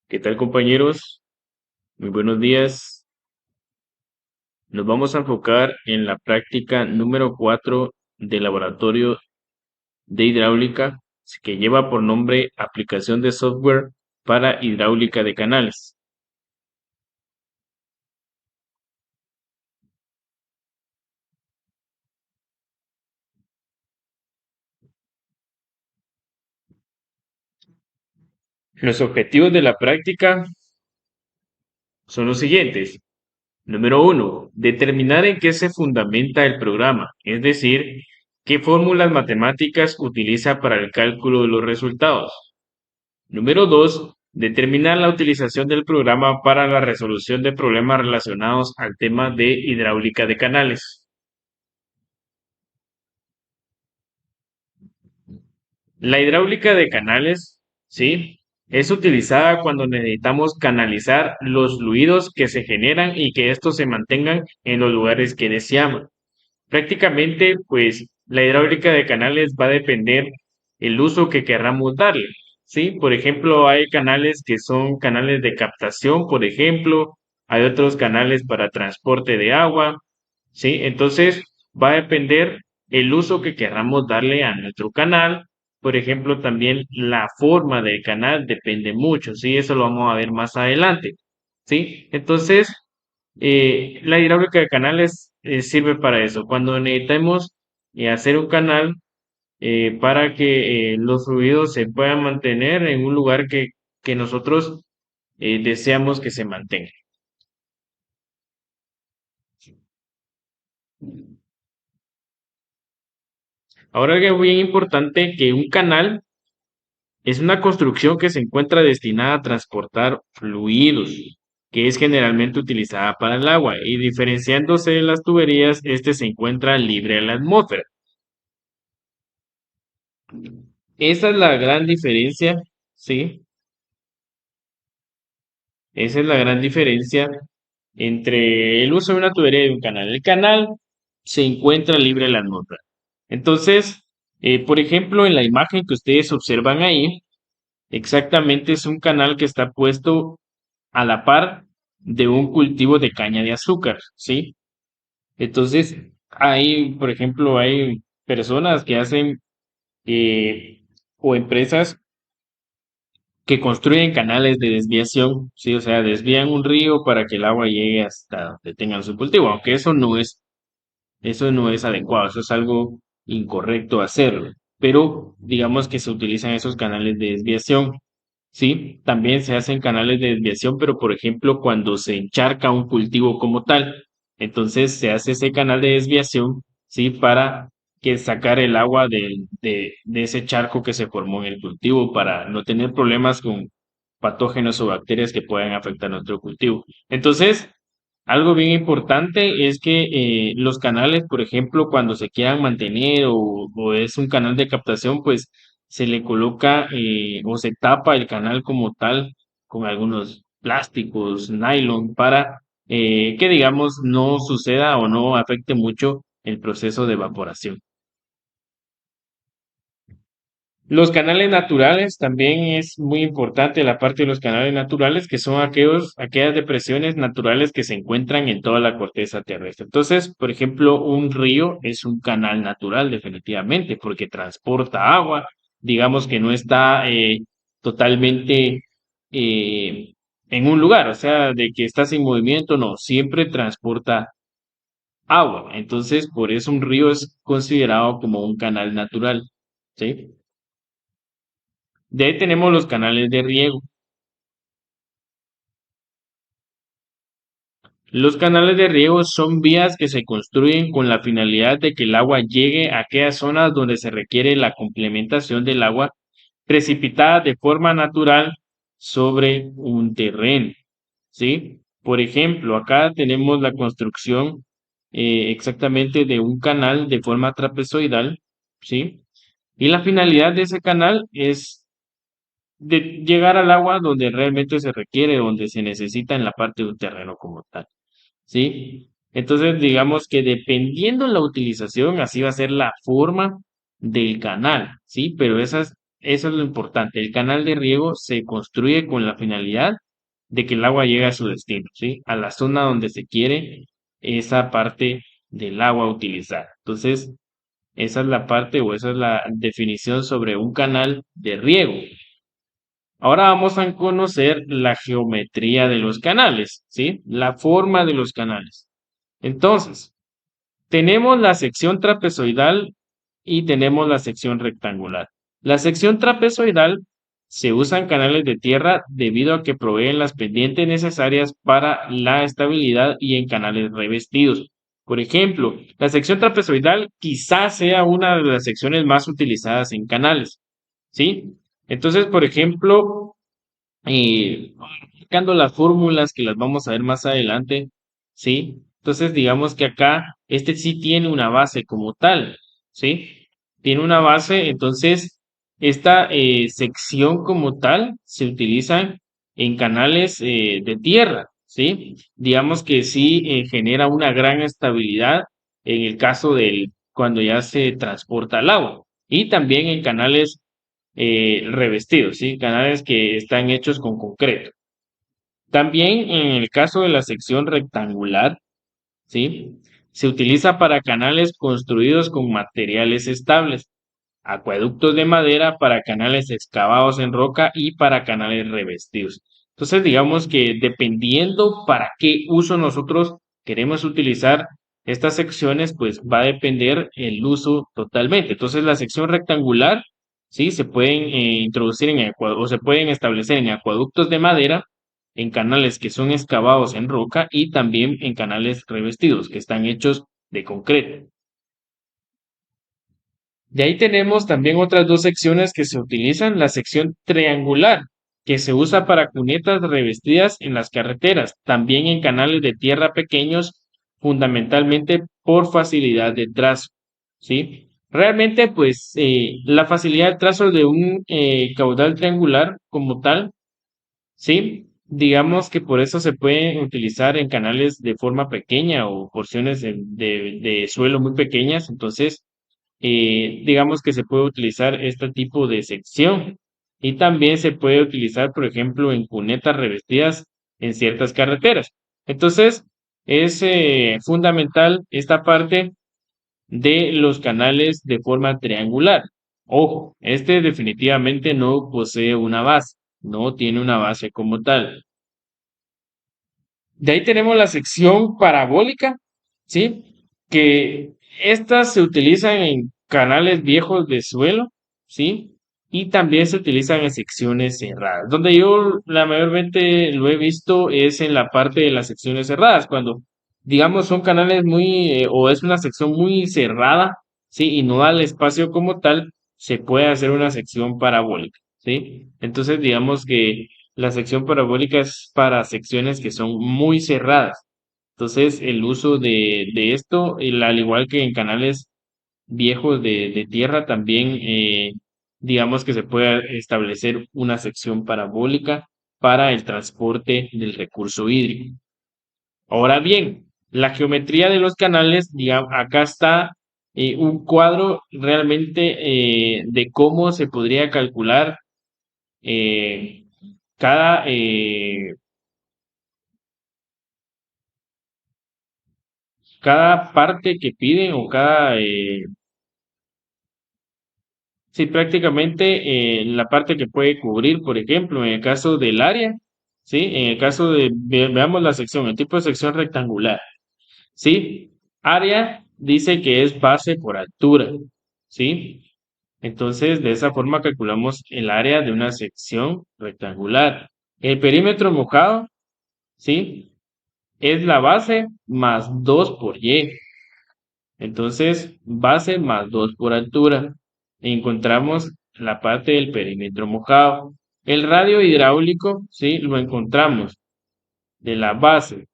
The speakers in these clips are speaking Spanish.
¿Qué tal, compañeros? Muy buenos días. Nos vamos a enfocar en la práctica número 4 del laboratorio de hidráulica, que lleva por nombre Aplicación de software para hidráulica de canales. Los objetivos de la práctica son los siguientes. Número 1. Determinar en qué se fundamenta el programa, es decir, qué fórmulas matemáticas utiliza para el cálculo de los resultados. Número 2. Determinar la utilización del programa para la resolución de problemas relacionados al tema de hidráulica de canales. La hidráulica de canales, ¿sí? Es utilizada cuando necesitamos canalizar los fluidos que se generan y que estos se mantengan en los lugares que deseamos. Prácticamente, pues, la hidráulica de canales va a depender el uso que querramos darle, ¿sí? Por ejemplo, hay canales que son canales de captación, por ejemplo, hay otros canales para transporte de agua, ¿sí? Entonces, va a depender el uso que querramos darle a nuestro canal. Por ejemplo, también la forma del canal depende mucho, ¿sí? Eso lo vamos a ver más adelante, ¿sí? Entonces, la hidráulica de canales sirve para eso. Cuando necesitamos hacer un canal para que los fluidos se puedan mantener en un lugar que nosotros deseamos que se mantenga. Ahora algo bien importante que un canal es una construcción que se encuentra destinada a transportar fluidos, que es generalmente utilizada para el agua, y diferenciándose de las tuberías, este se encuentra libre a la atmósfera. Esa es la gran diferencia, ¿sí? Esa es la gran diferencia entre el uso de una tubería y de un canal. El canal se encuentra libre de la atmósfera. Entonces, por ejemplo, en la imagen que ustedes observan ahí, exactamente es un canal que está puesto a la par de un cultivo de caña de azúcar, ¿sí? Entonces, hay, por ejemplo, hay personas que hacen eh, o empresas que construyen canales de desviación, sí, o sea, desvían un río para que el agua llegue hasta donde tengan su cultivo, aunque eso no es adecuado, eso es algo incorrecto hacerlo, pero digamos que se utilizan esos canales de desviación, sí, también se hacen canales de desviación, pero por ejemplo, cuando se encharca un cultivo como tal, entonces se hace ese canal de desviación, sí, para que sacar el agua de ese charco que se formó en el cultivo para no tener problemas con patógenos o bacterias que puedan afectar nuestro cultivo. Entonces, algo bien importante es que los canales, por ejemplo, cuando se quieran mantener o es un canal de captación, pues se le coloca o se tapa el canal como tal con algunos plásticos, nylon, para que, digamos, no suceda o no afecte mucho el proceso de evaporación. Los canales naturales también es muy importante la parte de los canales naturales, que son aquellas depresiones naturales que se encuentran en toda la corteza terrestre. Entonces, por ejemplo, un río es un canal natural definitivamente porque transporta agua, digamos que no está totalmente eh, en un lugar, o sea, de que está sin movimiento, no, siempre transporta agua. Entonces, por eso un río es considerado como un canal natural, ¿sí? De ahí tenemos los canales de riego. Los canales de riego son vías que se construyen con la finalidad de que el agua llegue a aquellas zonas donde se requiere la complementación del agua precipitada de forma natural sobre un terreno, ¿sí? Por ejemplo, acá tenemos la construcción exactamente de un canal de forma trapezoidal, ¿sí? Y la finalidad de ese canal es de llegar al agua donde realmente se requiere, donde se necesita en la parte de un terreno como tal, ¿sí? Entonces, digamos que dependiendo la utilización, así va a ser la forma del canal, ¿sí? Pero esas Eso es lo importante. El canal de riego se construye con la finalidad de que el agua llegue a su destino, ¿sí? A la zona donde se quiere esa parte del agua utilizar. Entonces, esa es la parte o esa es la definición sobre un canal de riego. Ahora vamos a conocer la geometría de los canales, ¿sí? La forma de los canales. Entonces, tenemos la sección trapezoidal y tenemos la sección rectangular. La sección trapezoidal se usa en canales de tierra debido a que proveen las pendientes necesarias para la estabilidad y en canales revestidos. Por ejemplo, la sección trapezoidal quizás sea una de las secciones más utilizadas en canales, ¿sí? Entonces, por ejemplo, aplicando las fórmulas que las vamos a ver más adelante, ¿sí? Entonces, digamos que acá, este sí tiene una base como tal, ¿sí? Tiene una base, entonces, esta sección como tal se utiliza en canales de tierra, ¿sí? Digamos que sí genera una gran estabilidad en el caso del, cuando ya se transporta el agua. Y también en canales revestidos, ¿sí? Canales que están hechos con concreto. También en el caso de la sección rectangular, ¿sí? Se utiliza para canales construidos con materiales estables, acueductos de madera para canales excavados en roca y para canales revestidos. Entonces, digamos que dependiendo para qué uso nosotros queremos utilizar estas secciones, pues va a depender el uso totalmente. Entonces, la sección rectangular, sí, se pueden introducir o se pueden establecer en acueductos de madera, en canales que son excavados en roca y también en canales revestidos, que están hechos de concreto. De ahí tenemos también otras dos secciones que se utilizan, la sección triangular, que se usa para cunetas revestidas en las carreteras, también en canales de tierra pequeños, fundamentalmente por facilidad de trazo, ¿sí? Realmente, pues, la facilidad de trazo de un caudal triangular como tal, ¿sí? Digamos que por eso se pueden utilizar en canales de forma pequeña o porciones de suelo muy pequeñas, entonces digamos que se puede utilizar este tipo de sección y también se puede utilizar, por ejemplo, en cunetas revestidas en ciertas carreteras. Entonces, es fundamental esta parte de los canales de forma triangular. Ojo, este definitivamente no posee una base, no tiene una base como tal. De ahí tenemos la sección parabólica, ¿sí? Que estas se utilizan en canales viejos de suelo, ¿sí? Y también se utilizan en secciones cerradas. Donde yo la mayormente lo he visto es en la parte de las secciones cerradas, cuando, digamos, son canales muy, o es una sección muy cerrada, ¿sí? Y no da el espacio como tal, se puede hacer una sección parabólica, ¿sí? Entonces, digamos que la sección parabólica es para secciones que son muy cerradas. Entonces, el uso de esto, al igual que en canales viejos de tierra, también digamos que se puede establecer una sección parabólica para el transporte del recurso hídrico. Ahora bien, la geometría de los canales, digamos, acá está un cuadro realmente de cómo se podría calcular eh, cada, cada parte que piden o cada, sí, prácticamente la parte que puede cubrir, por ejemplo, en el caso del área, sí, en el caso de, veamos la sección, el tipo de sección rectangular, sí, área dice que es base por altura, sí, entonces de esa forma calculamos el área de una sección rectangular. El perímetro mojado, sí, es la base más 2 por y. Entonces, base más 2 por altura. Encontramos la parte del perímetro mojado. El radio hidráulico, ¿sí? Lo encontramos de la base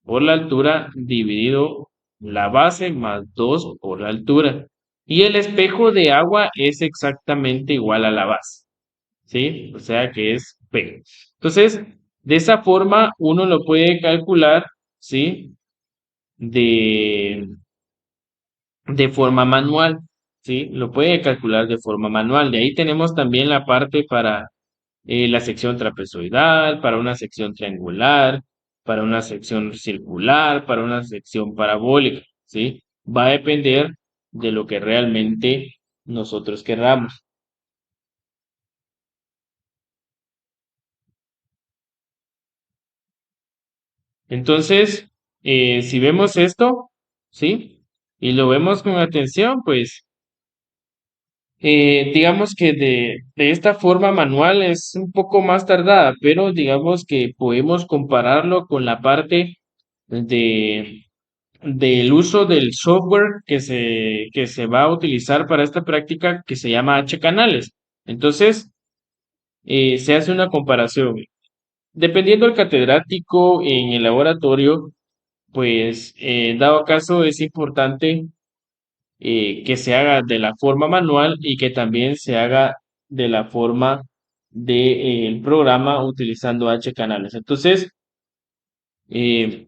por la altura dividido la base más 2 por la altura. Y el espejo de agua es exactamente igual a la base, ¿sí? O sea que es P. Entonces, de esa forma uno lo puede calcular, ¿sí? De, de forma manual. ¿sí? Lo puede calcular de forma manual. De ahí tenemos también la parte para la sección trapezoidal, para una sección triangular, para una sección circular, para una sección parabólica, ¿sí? Va a depender de lo que realmente nosotros querramos. Entonces, si vemos esto, ¿sí? Y lo vemos con atención, pues digamos que de esta forma manual es un poco más tardada, pero digamos que podemos compararlo con la parte de, del uso del software que se va a utilizar para esta práctica que se llama H canales. Entonces, se hace una comparación. Dependiendo del catedrático en el laboratorio, pues, dado caso, es importante que se haga de la forma manual y que también se haga de la forma del programa utilizando H canales. Entonces, eh,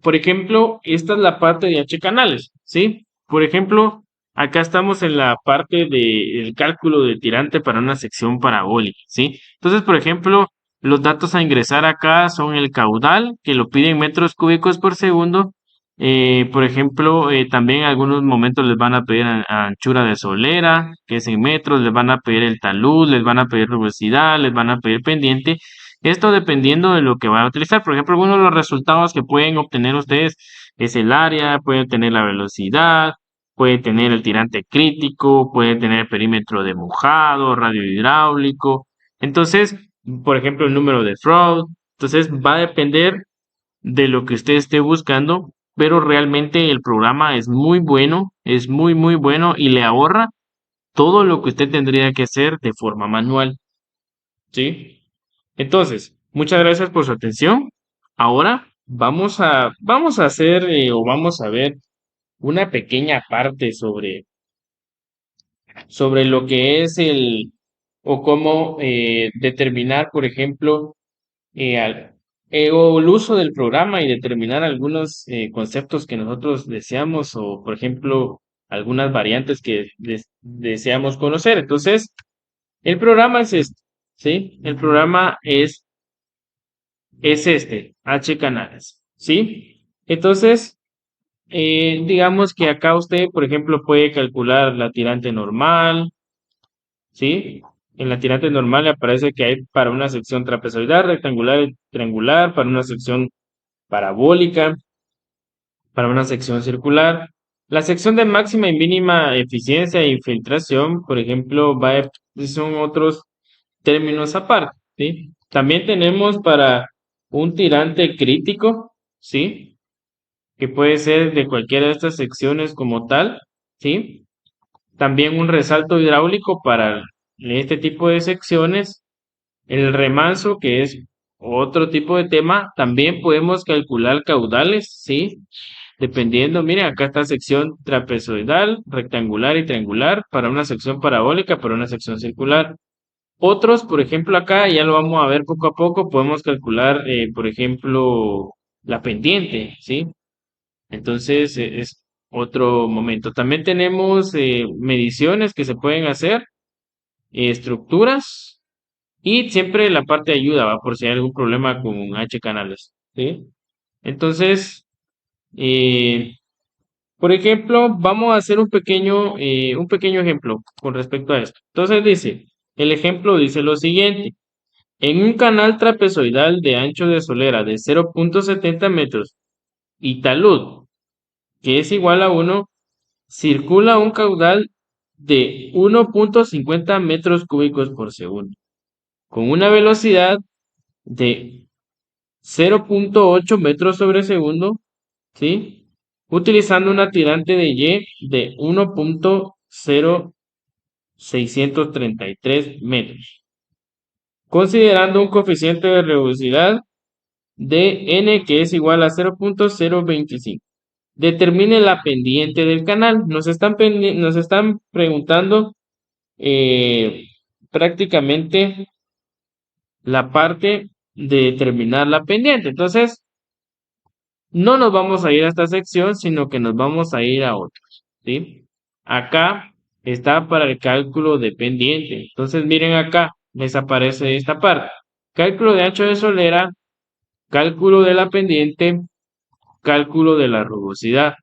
por ejemplo, esta es la parte de H canales, ¿sí? Por ejemplo, acá estamos en la parte del cálculo de tirante para una sección parabólica, ¿sí? Entonces, por ejemplo, los datos a ingresar acá son el caudal, que lo piden metros cúbicos por segundo. Por ejemplo, también en algunos momentos les van a pedir anchura de solera, que es en metros, les van a pedir el talud, les van a pedir rugosidad, les van a pedir pendiente. Esto dependiendo de lo que van a utilizar. Por ejemplo, algunos de los resultados que pueden obtener ustedes es el área, pueden tener la velocidad, pueden tener el tirante crítico, pueden tener el perímetro de mojado, radio hidráulico. Entonces, por ejemplo, el número de fraud. Entonces, va a depender de lo que usted esté buscando, pero realmente el programa es muy bueno, es muy, muy bueno y le ahorra todo lo que usted tendría que hacer de forma manual, ¿sí? Entonces, muchas gracias por su atención. Ahora vamos a hacer o vamos a ver una pequeña parte sobre lo que es o cómo determinar, por ejemplo, o el uso del programa y determinar algunos conceptos que nosotros deseamos o, por ejemplo, algunas variantes que deseamos conocer. Entonces, el programa es este, ¿sí? El programa es este, H canales, ¿sí? Entonces, digamos que acá usted, por ejemplo, puede calcular la tirante normal, ¿sí? En la tirante normal le aparece que hay para una sección trapezoidal, rectangular y triangular, para una sección parabólica, para una sección circular. La sección de máxima y mínima eficiencia e infiltración, por ejemplo, son otros términos aparte, ¿sí? También tenemos para un tirante crítico, ¿sí? Que puede ser de cualquiera de estas secciones como tal, ¿sí? También un resalto hidráulico para este tipo de secciones. El remanso, que es otro tipo de tema, también podemos calcular caudales, ¿sí? Dependiendo, miren, acá está sección trapezoidal, rectangular y triangular para una sección parabólica, para una sección circular. Otros, por ejemplo, acá ya lo vamos a ver poco a poco, podemos calcular, por ejemplo, la pendiente, ¿sí? Entonces, es otro momento. También tenemos mediciones que se pueden hacer, estructuras y siempre la parte de ayuda, ¿va? Por si hay algún problema con H canales, ¿sí? Entonces, eh, por ejemplo, vamos a hacer un pequeño ejemplo con respecto a esto. Entonces dice, el ejemplo dice lo siguiente. En un canal trapezoidal de ancho de solera de 0.70 metros y talud, que es igual a 1, circula un caudal de 1.50 metros cúbicos por segundo, con una velocidad de 0.8 metros sobre segundo, ¿sí? Utilizando una tirante de Y de 1.0633 metros, considerando un coeficiente de velocidad de n que es igual a 0.025. Determine la pendiente del canal. Nos están preguntando eh, prácticamente la parte de determinar la pendiente. Entonces, no nos vamos a ir a esta sección, sino que nos vamos a ir a otros, ¿sí? Acá está para el cálculo de pendiente. Entonces miren acá, les aparece esta parte. Cálculo de ancho de solera, cálculo de la pendiente, cálculo de la rugosidad.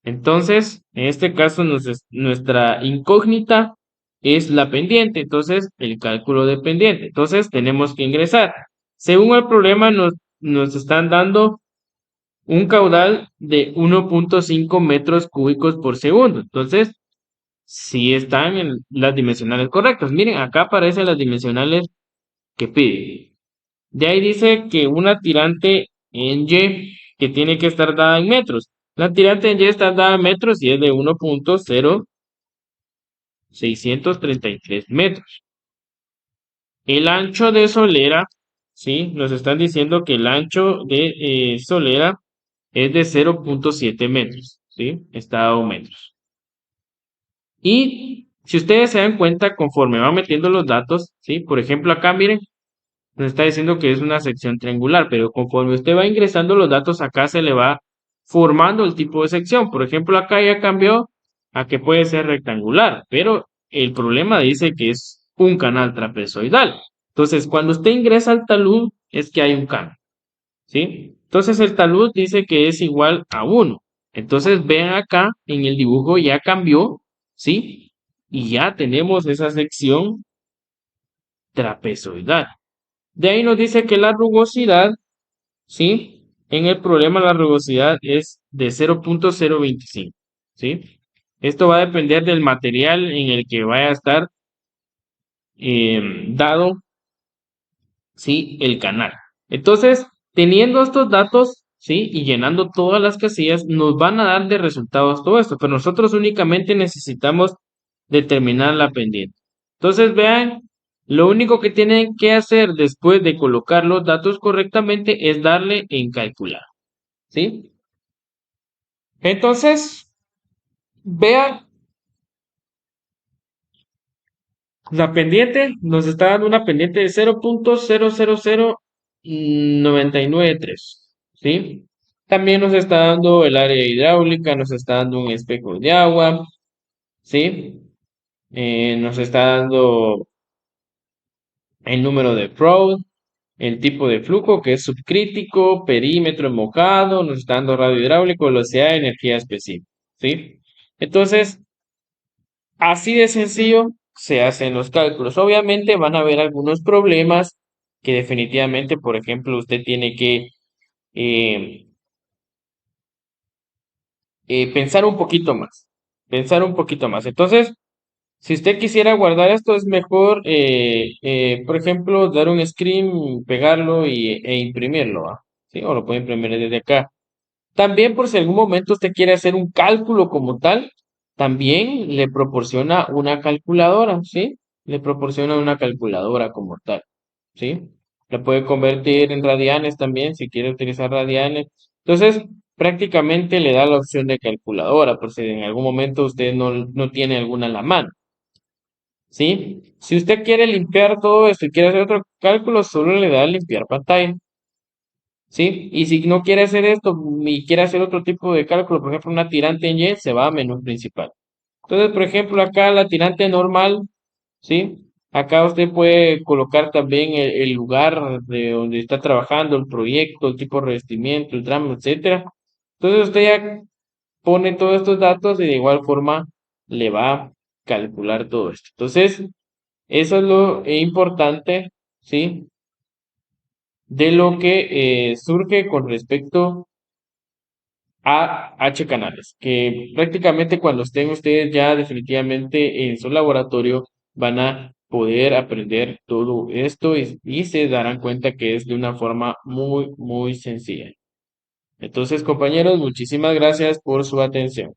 Entonces, en este caso, nuestra incógnita es la pendiente, entonces el cálculo de pendiente. Entonces, tenemos que ingresar. Según el problema, nos están dando un caudal de 1.5 metros cúbicos por segundo. Entonces, si están en las dimensionales correctas. Miren, acá aparecen las dimensionales que pide. De ahí dice que una tirante en Y que tiene que estar dada en metros. La tirante en Y está dada en metros y es de 1.0633 metros. El ancho de solera, ¿sí? Nos están diciendo que el ancho de solera es de 0.7 metros, ¿sí? Está dado en metros. Y si ustedes se dan cuenta, conforme van metiendo los datos, ¿sí? Por ejemplo, acá miren, nos está diciendo que es una sección triangular, pero conforme usted va ingresando los datos, acá se le va formando el tipo de sección. Por ejemplo, acá ya cambió a que puede ser rectangular, pero el problema dice que es un canal trapezoidal. Entonces, cuando usted ingresa al talud, es que hay un cambio, ¿sí? Entonces, el talud dice que es igual a 1. Entonces, vean acá, en el dibujo ya cambió, ¿sí? Y ya tenemos esa sección trapezoidal. De ahí nos dice que la rugosidad, ¿sí? En el problema la rugosidad es de 0.025, ¿sí? Esto va a depender del material en el que vaya a estar dado, ¿sí? El canal. Entonces, teniendo estos datos, ¿sí? Y llenando todas las casillas, nos van a dar de resultados todo esto, pero nosotros únicamente necesitamos determinar la pendiente. Entonces, vean, lo único que tienen que hacer después de colocar los datos correctamente es darle en calcular, ¿sí? Entonces, vean, la pendiente nos está dando una pendiente de 0.000993, ¿sí? También nos está dando el área hidráulica, nos está dando un espejo de agua, ¿sí? Nos está dando el número de Proud, el tipo de flujo que es subcrítico, perímetro mojado, nos está dando radio hidráulico, velocidad, energía específica, ¿sí? Entonces, así de sencillo se hacen los cálculos. Obviamente van a haber algunos problemas que definitivamente, por ejemplo, usted tiene que eh, pensar un poquito más, pensar un poquito más. Entonces, si usted quisiera guardar esto, es mejor, por ejemplo, dar un screen, pegarlo e imprimirlo, ¿va? ¿Sí? O lo puede imprimir desde acá. También por si algún momento usted quiere hacer un cálculo como tal, también le proporciona una calculadora, ¿sí? Le proporciona una calculadora como tal, ¿sí? La puede convertir en radianes también si quiere utilizar radianes. Entonces, prácticamente le da la opción de calculadora, por si en algún momento usted no tiene alguna a la mano, ¿sí? Si usted quiere limpiar todo esto y quiere hacer otro cálculo, solo le da limpiar pantalla. ¿Sí? Y si no quiere hacer esto y quiere hacer otro tipo de cálculo, por ejemplo, una tirante en Y, se va a menú principal. Entonces, por ejemplo, acá la tirante normal, ¿sí? Acá usted puede colocar también el lugar de donde está trabajando, el proyecto, el tipo de revestimiento, el tramo, etcétera. Entonces, usted ya pone todos estos datos y de igual forma le va a calcular todo esto. Entonces, eso es lo importante, ¿sí? De lo que surge con respecto a H canales, que prácticamente cuando estén ustedes ya definitivamente en su laboratorio van a poder aprender todo esto y se darán cuenta que es de una forma muy, muy sencilla. Entonces, compañeros, muchísimas gracias por su atención.